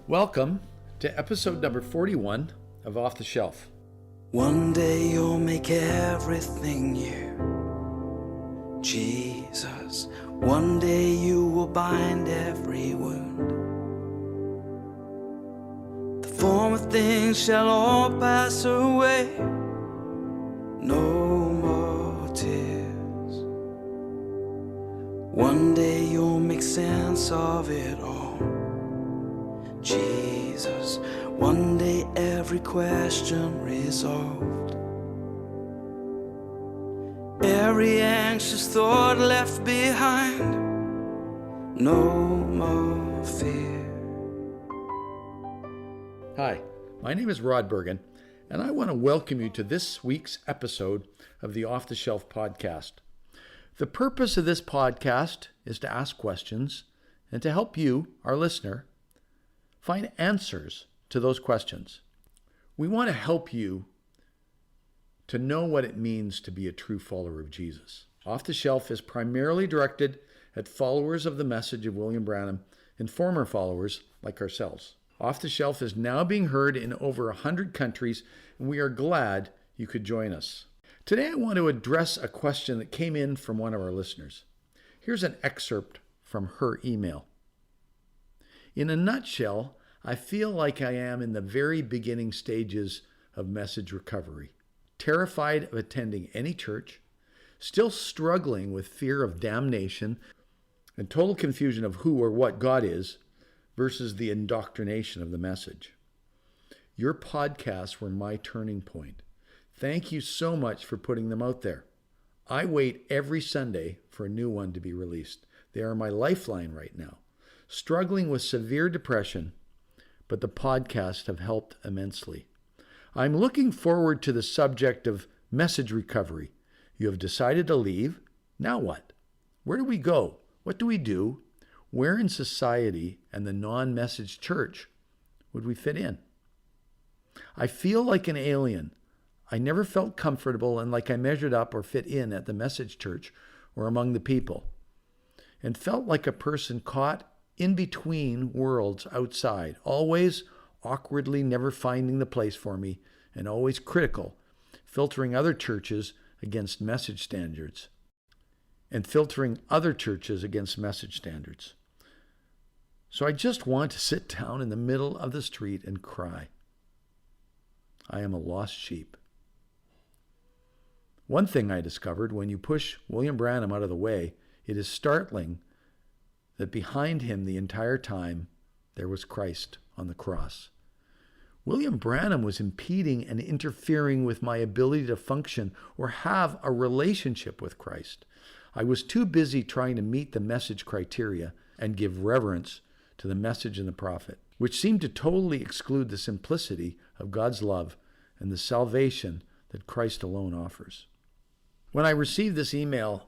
Welcome to episode number 41 of Off the Shelf. One day you'll make everything new, Jesus. One day you will bind every wound. The former things shall all pass away. No more tears. One day you'll make sense of it all, Jesus. One day every question resolved, every anxious thought left behind. No more fear. Hi, my name is Rod Bergen, and I want to welcome you to this week's episode of the Off the Shelf podcast. The purpose of this podcast is to ask questions and to help you, our listener, find answers to those questions. We want to help you to know what it means to be a true follower of Jesus. Off the Shelf is primarily directed at followers of the message of William Branham and former followers like ourselves. Off the Shelf is now being heard in over 100 countries, and we are glad you could join us. Today I want to address a question that came in from one of our listeners. Here's an excerpt from her email. In a nutshell, I feel like I am in the very beginning stages of message recovery, terrified of attending any church, still struggling with fear of damnation and total confusion of who or what God is versus the indoctrination of the message. Your podcasts were my turning point. Thank you so much for putting them out there. I wait every Sunday for a new one to be released. They are my lifeline right now. Struggling with severe depression, but the podcasts have helped immensely. I'm looking forward to the subject of message recovery. You have decided to leave. Now what? Where do we go? What do we do? Where in society and the non-message church would we fit in? I feel like an alien. I never felt comfortable and like I measured up or fit in at the message church or among the people, and felt like a person caught in between worlds outside, always awkwardly never finding the place for me, and always critical, filtering other churches against message standards. So I just want to sit down in the middle of the street and cry. I am a lost sheep. One thing I discovered, when you push William Branham out of the way, it is startling that behind him the entire time there was Christ on the cross. William Branham was impeding and interfering with my ability to function or have a relationship with Christ. I was too busy trying to meet the message criteria and give reverence to the message and the prophet, which seemed to totally exclude the simplicity of God's love and the salvation that Christ alone offers. When I received this email,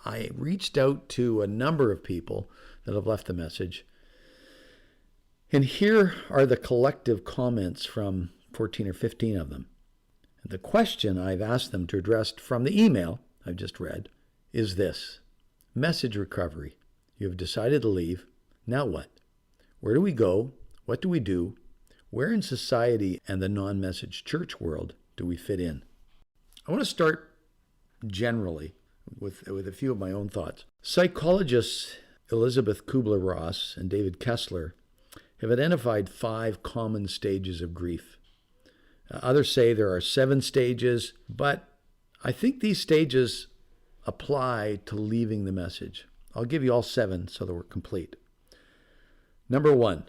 I reached out to a number of people that have left the message. And here are the collective comments from 14 or 15 of them. And the question I've asked them to address from the email I've just read is this: message recovery. You have decided to leave. Now what? Where do we go? What do we do? Where in society and the non-message church world do we fit in? I want to start generally with a few of my own thoughts. Psychologists Elizabeth Kubler-Ross and David Kessler have identified 5 common stages of grief. Others say there are 7 stages, but I think these stages apply to leaving the message. I'll give you all 7 so that we're complete. Number 1,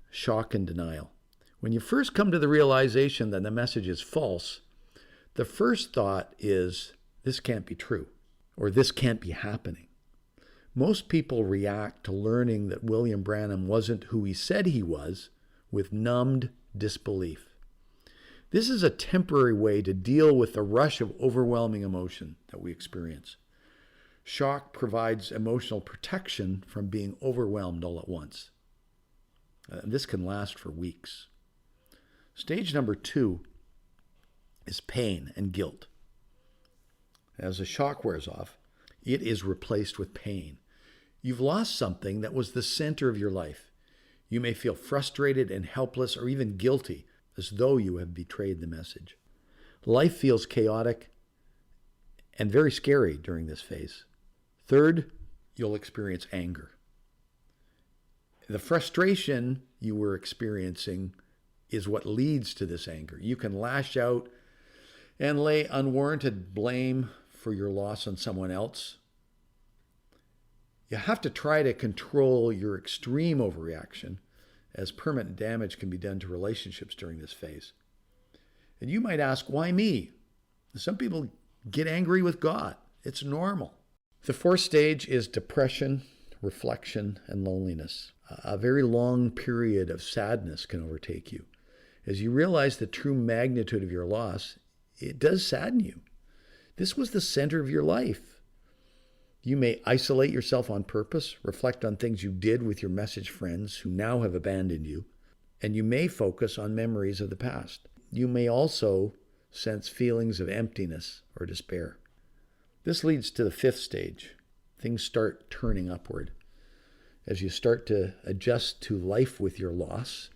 shock and denial. When you first come to the realization that the message is false, the first thought is, this can't be true, or this can't be happening. Most people react to learning that William Branham wasn't who he said he was with numbed disbelief. This is a temporary way to deal with the rush of overwhelming emotion that we experience. Shock provides emotional protection from being overwhelmed all at once. This can last for weeks. Stage number 2 is pain and guilt. As the shock wears off, it is replaced with pain. You've lost something that was the center of your life. You may feel frustrated and helpless or even guilty, as though you have betrayed the message. Life feels chaotic and very scary during this phase. Third, you'll experience anger. The frustration you were experiencing is what leads to this anger. You can lash out and lay unwarranted blame for your loss on someone else. You have to try to control your extreme overreaction, as permanent damage can be done to relationships during this phase. And you might ask, why me? Some people get angry with God. It's normal. The fourth stage is depression, reflection, and loneliness. A very long period of sadness can overtake you. As you realize the true magnitude of your loss, it does sadden you. This was the center of your life. You may isolate yourself on purpose, reflect on things you did with your message friends who now have abandoned you, and you may focus on memories of the past. You may also sense feelings of emptiness or despair. This leads to the fifth stage. Things start turning upward. As you start to adjust to life with your loss,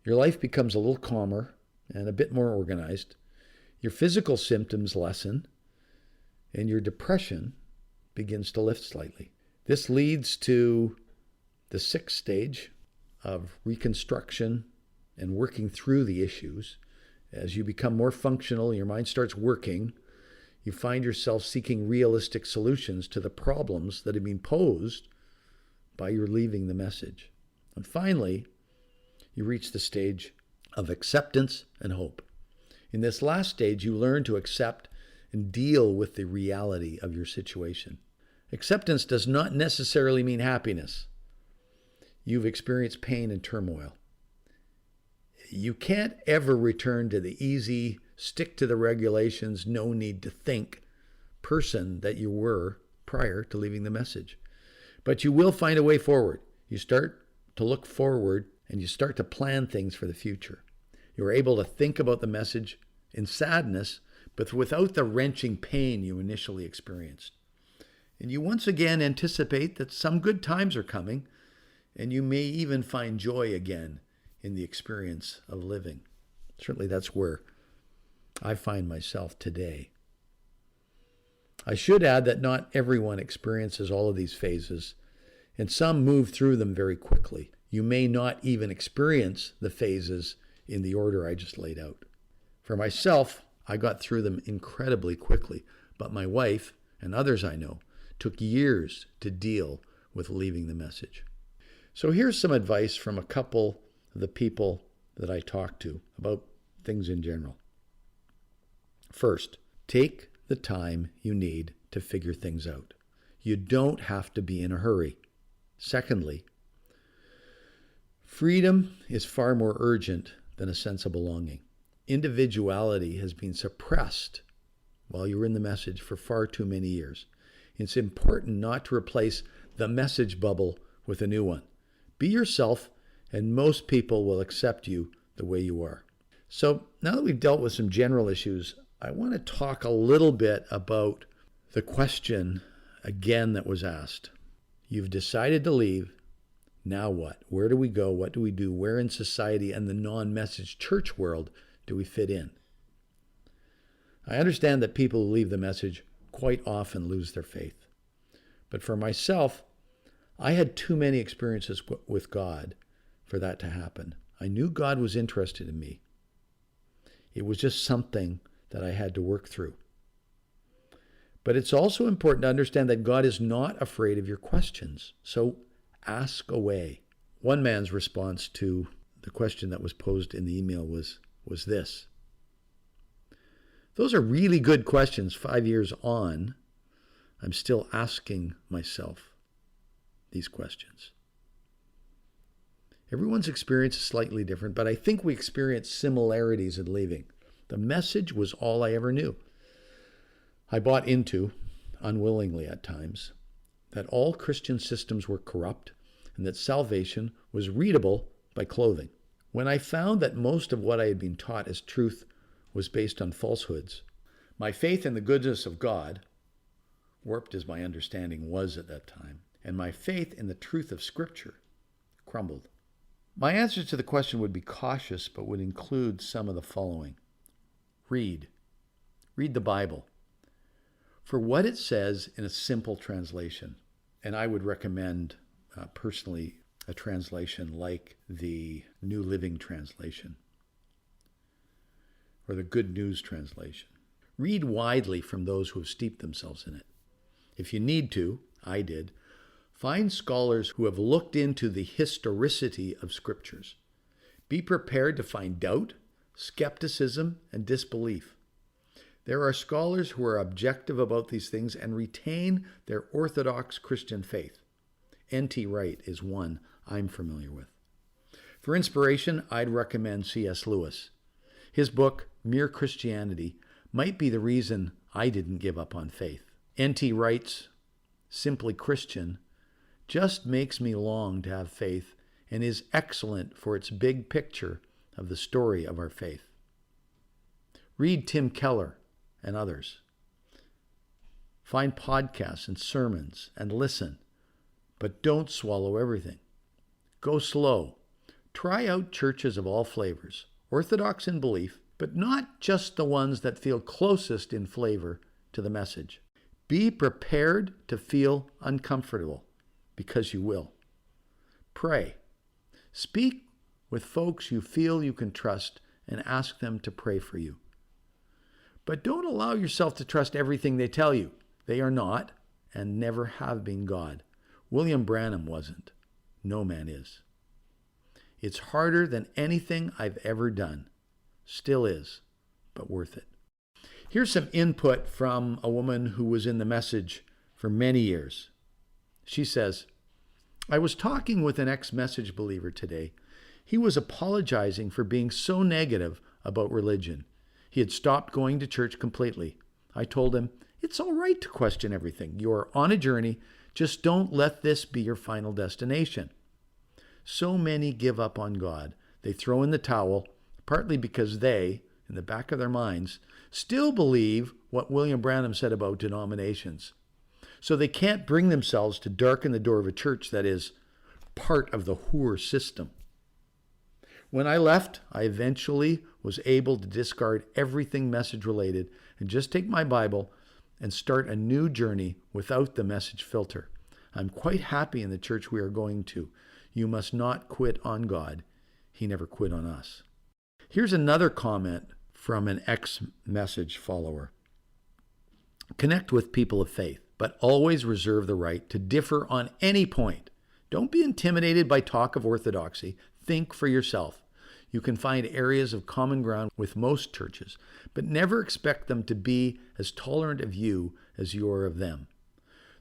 your life becomes a little calmer and a bit more organized. Your physical symptoms lessen, and your depression begins to lift slightly. This leads to the sixth stage of reconstruction and working through the issues. As you become more functional, your mind starts working, you find yourself seeking realistic solutions to the problems that have been posed by your leaving the message. And finally, you reach the stage of acceptance and hope. In this last stage, you learn to accept and deal with the reality of your situation. Acceptance does not necessarily mean happiness. You've experienced pain and turmoil. You can't ever return to the easy, stick to the regulations, no need to think person that you were prior to leaving the message. But you will find a way forward. You start to look forward and you start to plan things for the future. You're able to think about the message in sadness, but without the wrenching pain you initially experienced. And you once again anticipate that some good times are coming, and you may even find joy again in the experience of living. Certainly that's where I find myself today. I should add that not everyone experiences all of these phases, and some move through them very quickly. You may not even experience the phases in the order I just laid out. For myself, I got through them incredibly quickly, but my wife and others I know took years to deal with leaving the message. So here's some advice from a couple of the people that I talked to about things in general. First, take the time you need to figure things out. You don't have to be in a hurry. Secondly, freedom is far more urgent than a sense of belonging. Individuality has been suppressed while you were in the message for far too many years. It's important not to replace the message bubble with a new one. Be yourself, and most people will accept you the way you are. So now that we've dealt with some general issues, I want to talk a little bit about the question again that was asked. You've decided to leave. Now what? Where do we go? What do we do? Where in society and the non-message church world do we fit in? I understand that people who leave the message quite often lose their faith. But for myself, I had too many experiences with God for that to happen. I knew God was interested in me. It was just something that I had to work through. But it's also important to understand that God is not afraid of your questions. So ask away. One man's response to the question that was posed in the email was this. Those are really good questions. 5 years on, I'm still asking myself these questions. Everyone's experience is slightly different, but I think we experience similarities in leaving. The message was all I ever knew. I bought into, unwillingly at times, that all Christian systems were corrupt and that salvation was readable by clothing. When I found that most of what I had been taught as truth was based on falsehoods, my faith in the goodness of God, warped as my understanding was at that time, and my faith in the truth of Scripture crumbled. My answer to the question would be cautious, but would include some of the following. Read. Read the Bible for what it says in a simple translation. And I would recommend, personally, a translation like the New Living Translation or the Good News Translation. Read widely from those who have steeped themselves in it. If you need to, I did, find scholars who have looked into the historicity of scriptures. Be prepared to find doubt, skepticism, and disbelief. There are scholars who are objective about these things and retain their orthodox Christian faith. N.T. Wright is one I'm familiar with. For inspiration, I'd recommend C.S. Lewis. His book, Mere Christianity, might be the reason I didn't give up on faith. N.T. Wright's Simply Christian just makes me long to have faith and is excellent for its big picture of the story of our faith. Read Tim Keller and others. Find podcasts and sermons and listen, but don't swallow everything. Go slow. Try out churches of all flavors, orthodox in belief, but not just the ones that feel closest in flavor to the message. Be prepared to feel uncomfortable, because you will. Pray. Speak with folks you feel you can trust and ask them to pray for you. But don't allow yourself to trust everything they tell you. They are not and never have been God. William Branham wasn't. No man is. It's harder than anything I've ever done. Still is, but worth it. Here's some input from a woman who was in the message for many years. She says, I was talking with an ex-Message believer today. He was apologizing for being so negative about religion. He had stopped going to church completely. I told him, it's all right to question everything. You're on a journey. Just don't let this be your final destination. So many give up on God. They throw in the towel, partly because they, in the back of their minds, still believe what William Branham said about denominations. So they can't bring themselves to darken the door of a church that is part of the Hoor system. When I left, I eventually was able to discard everything message related and just take my Bible and start a new journey without the message filter. I'm quite happy in the church we are going to. You must not quit on God. He never quit on us. Here's another comment from an ex-message follower. Connect with people of faith, but always reserve the right to differ on any point. Don't be intimidated by talk of orthodoxy. Think for yourself. You can find areas of common ground with most churches, but never expect them to be as tolerant of you as you are of them.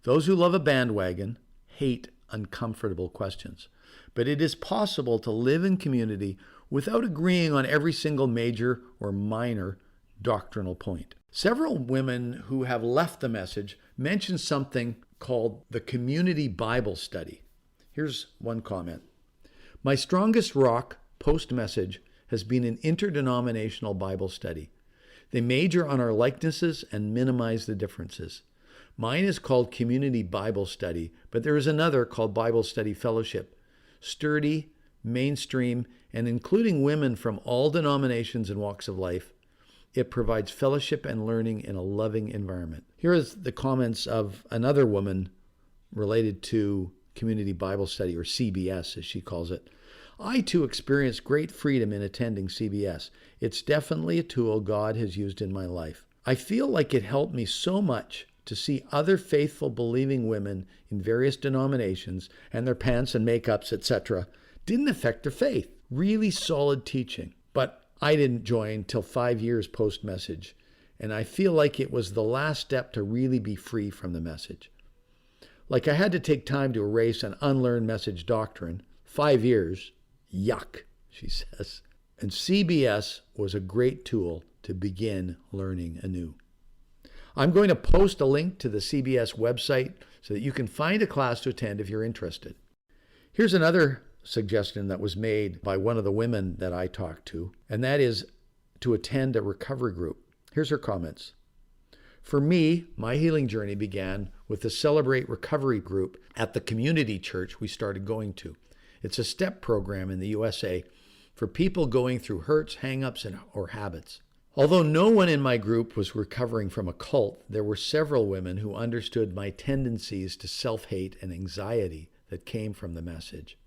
Those who love a bandwagon hate uncomfortable questions, but it is possible to live in community without agreeing on every single major or minor doctrinal point. Several women who have left the message mention something called the Community Bible Study. Here's one comment. My strongest rock post-message has been an interdenominational Bible study. They major on our likenesses and minimize the differences. Mine is called Community Bible Study, but there is another called Bible Study Fellowship. Sturdy, mainstream, and including women from all denominations and walks of life, it provides fellowship and learning in a loving environment. Here is the comments of another woman related to Community Bible Study, or CBS as she calls it. I too experienced great freedom in attending CBS. It's definitely a tool God has used in my life. I feel like it helped me so much to see other faithful, believing women in various denominations and their pants and makeups, etc., didn't affect their faith. Really solid teaching. But I didn't join till 5 years post-message, and I feel like it was the last step to really be free from the message. Like I had to take time to erase and unlearn message doctrine. 5 years. Yuck, she says. And CBS was a great tool to begin learning anew. I'm going to post a link to the CBS website so that you can find a class to attend if you're interested. Here's another suggestion that was made by one of the women that I talked to, and that is to attend a recovery group. Here's her comments. For me, my healing journey began with the Celebrate Recovery group at the community church we started going to. It's a STEP program in the USA for people going through hurts, hang-ups, or habits. Although no one in my group was recovering from a cult, there were several women who understood my tendencies to self-hate and anxiety that came from the message.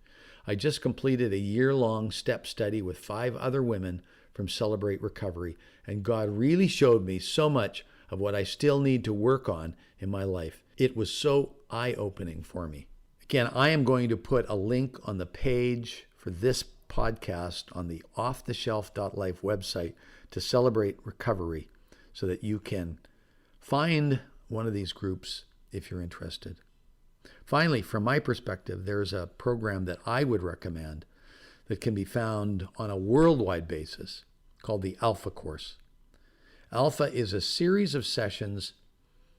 I just completed a year-long STEP study with 5 other women from Celebrate Recovery, and God really showed me so much of what I still need to work on in my life. It was so eye-opening for me. Again, I am going to put a link on the page for this podcast on the offtheshelf.life website to Celebrate Recovery so that you can find one of these groups if you're interested. Finally, from my perspective, there's a program that I would recommend that can be found on a worldwide basis called the Alpha Course. Alpha is a series of sessions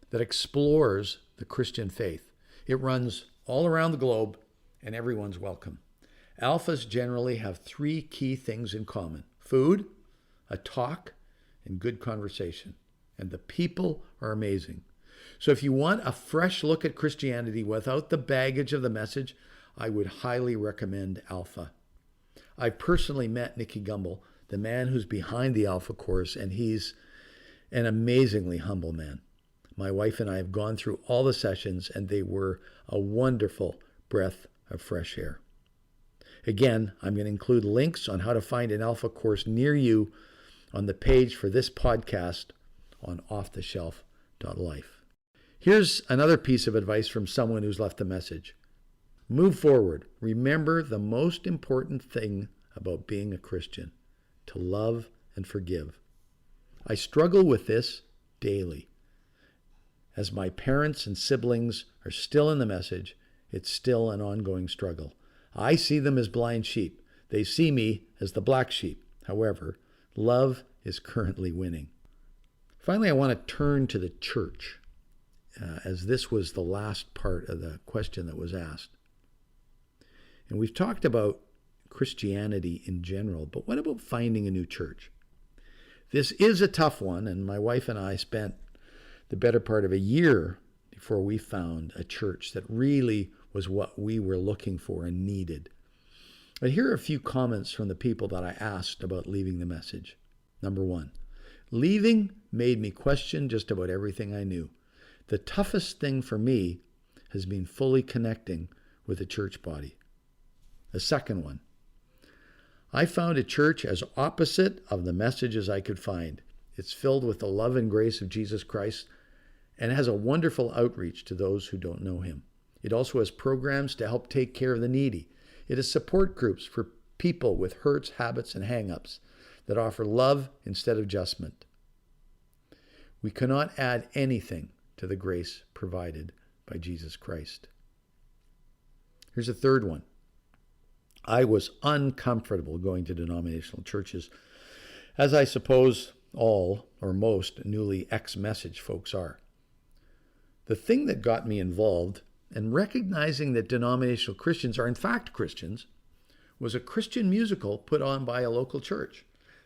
that explores the Christian faith. It runs all around the globe and everyone's welcome. Alphas generally have 3 key things in common: food, a talk, and good conversation. And the people are amazing. So if you want a fresh look at Christianity without the baggage of the message, I would highly recommend Alpha. I personally met Nicky Gumbel, the man who's behind the Alpha Course, and he's an amazingly humble man. My wife and I have gone through all the sessions, and they were a wonderful breath of fresh air. Again, I'm going to include links on how to find an Alpha Course near you on the page for this podcast on offtheshelf.life. Here's another piece of advice from someone who's left a message. Move forward. Remember the most important thing about being a Christian: to love and forgive. I struggle with this daily. As my parents and siblings are still in the message, it's still an ongoing struggle. I see them as blind sheep. They see me as the black sheep. However, love is currently winning. Finally, I want to turn to the church, as this was the last part of the question that was asked. And we've talked about Christianity in general, but what about finding a new church? This is a tough one, and my wife and I spent the better part of a year before we found a church that really was what we were looking for and needed. But here are a few comments from the people that I asked about leaving the message. Number 1, leaving made me question just about everything I knew. The toughest thing for me has been fully connecting with the church body. The second one, I found a church as opposite of the message as I could find. It's filled with the love and grace of Jesus Christ and has a wonderful outreach to those who don't know him. It also has programs to help take care of the needy. It has support groups for people with hurts, habits, and hang-ups that offer love instead of judgment. We cannot add anything to the grace provided by Jesus Christ. Here's a third one. I was uncomfortable going to denominational churches, as I suppose all or most newly ex-message folks are. The thing that got me involved and recognizing that denominational Christians are in fact Christians was a Christian musical put on by a local church.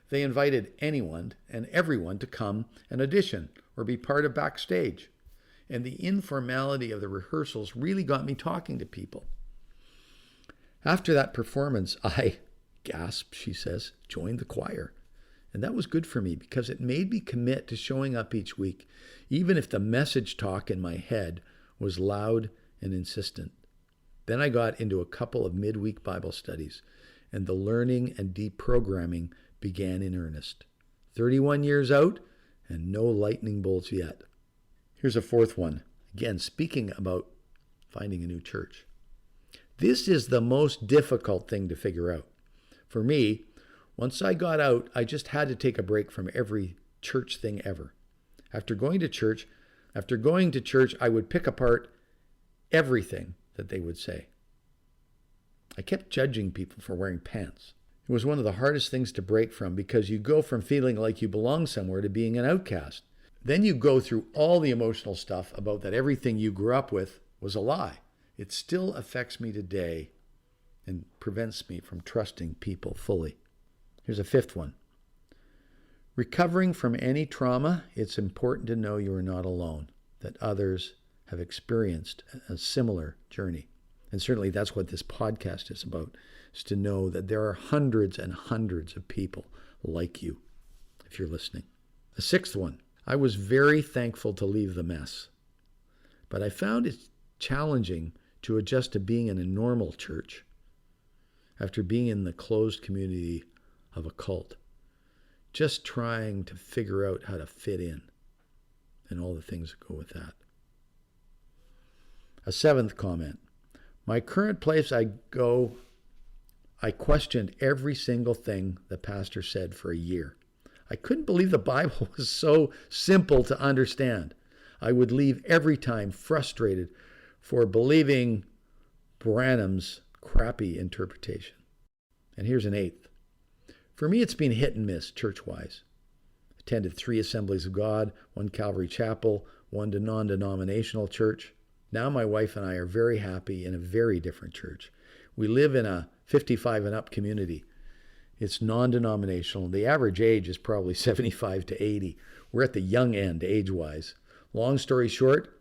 They invited anyone and everyone to come and audition or be part of backstage. And the informality of the rehearsals really got me talking to people. After that performance, I, gasp, she says, joined the choir. And that was good for me because it made me commit to showing up each week, even if the message talk in my head was loud and insistent. Then I got into a couple of midweek Bible studies, and the learning and deprogramming began in earnest. 31 years out, and no lightning bolts yet. Here's a fourth one. Again, speaking about finding a new church. This is the most difficult thing to figure out. For me, once I got out, I just had to take a break from every church thing ever. After going to church, I would pick apart everything that they would say. I kept judging people for wearing pants. It was one of the hardest things to break from because you go from feeling like you belong somewhere to being an outcast. Then you go through all the emotional stuff about that everything you grew up with was a lie. It still affects me today and prevents me from trusting people fully. Here's a fifth one. Recovering from any trauma, it's important to know you are not alone, that others have experienced a similar journey. And certainly that's what this podcast is about, is to know that there are hundreds and hundreds of people like you, if you're listening. The sixth one, I was very thankful to leave the mess, but I found it challenging to adjust to being in a normal church after being in the closed community of a cult, just trying to figure out how to fit in and all the things that go with that. A seventh comment, my current place I go, I questioned every single thing the pastor said for a year. I couldn't believe the Bible was so simple to understand. I would leave every time frustrated for believing Branham's crappy interpretation. And here's an eighth. For me, it's been hit and miss church-wise. Attended 3 Assemblies of God, 1 Calvary Chapel, 1 non-denominational church. Now my wife and I are very happy in a very different church. We live in a 55 and up community. It's non-denominational. The average age is probably 75 to 80. We're at the young end age-wise. Long story short,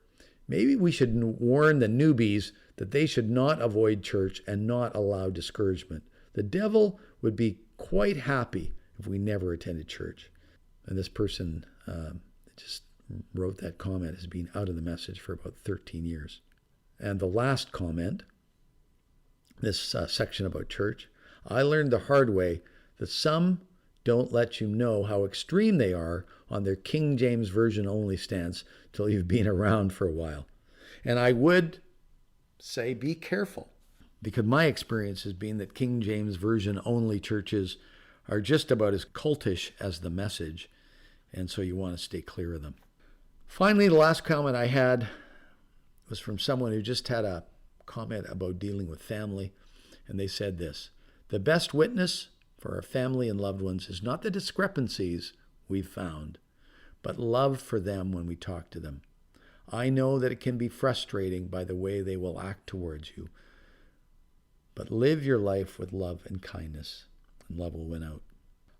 maybe we should warn the newbies that they should not avoid church and not allow discouragement. The devil would be quite happy if we never attended church. And this person just wrote that comment as being out of the message for about 13 years. And the last comment, this section about church, I learned the hard way that some don't let you know how extreme they are on their King James Version only stance till you've been around for a while. And I would say be careful, because my experience has been that King James Version only churches are just about as cultish as the Message, and so you want to stay clear of them. Finally, the last comment I had was from someone who just had a comment about dealing with family, and they said this: the best witness for our family and loved ones is not the discrepancies we've found, but love for them when we talk to them. I know that it can be frustrating by the way they will act towards you, but live your life with love and kindness, and love will win out.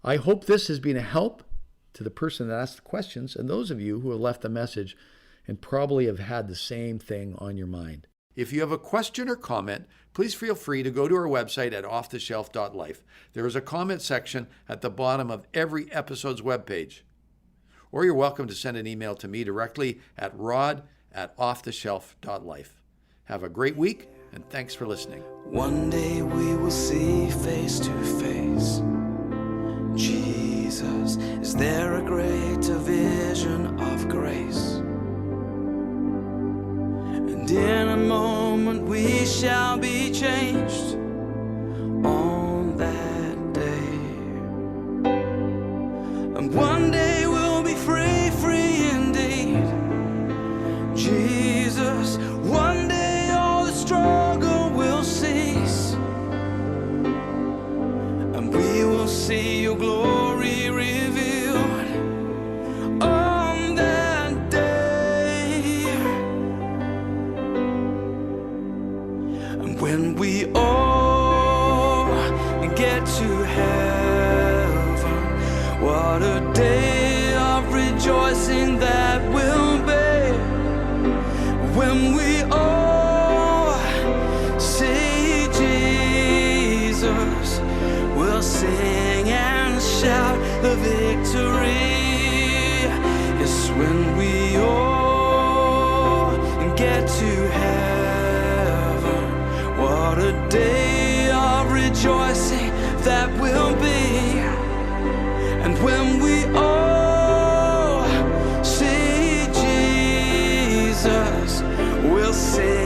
I hope this has been a help to the person that asked the questions and those of you who have left the message and probably have had the same thing on your mind. If you have a question or comment, please feel free to go to our website at offtheshelf.life. There is a comment section at the bottom of every episode's webpage. Or you're welcome to send an email to me directly at rod@offtheshelf.life. Have a great week, and thanks for listening. One day we will see face to face Jesus. Is there a greater vision of grace? And in a moment we shall be changed on that day. And one day we'll be free, free indeed. Jesus, one day all the struggle will cease. And we will see your glory revealed on that day. And when we all get to heaven, what a day of rejoicing that will be. When we all see Jesus, we'll sing and shout the victory. Yes, when we all get to heaven, what a day of rejoicing that will be. And when we all see Jesus, we'll sing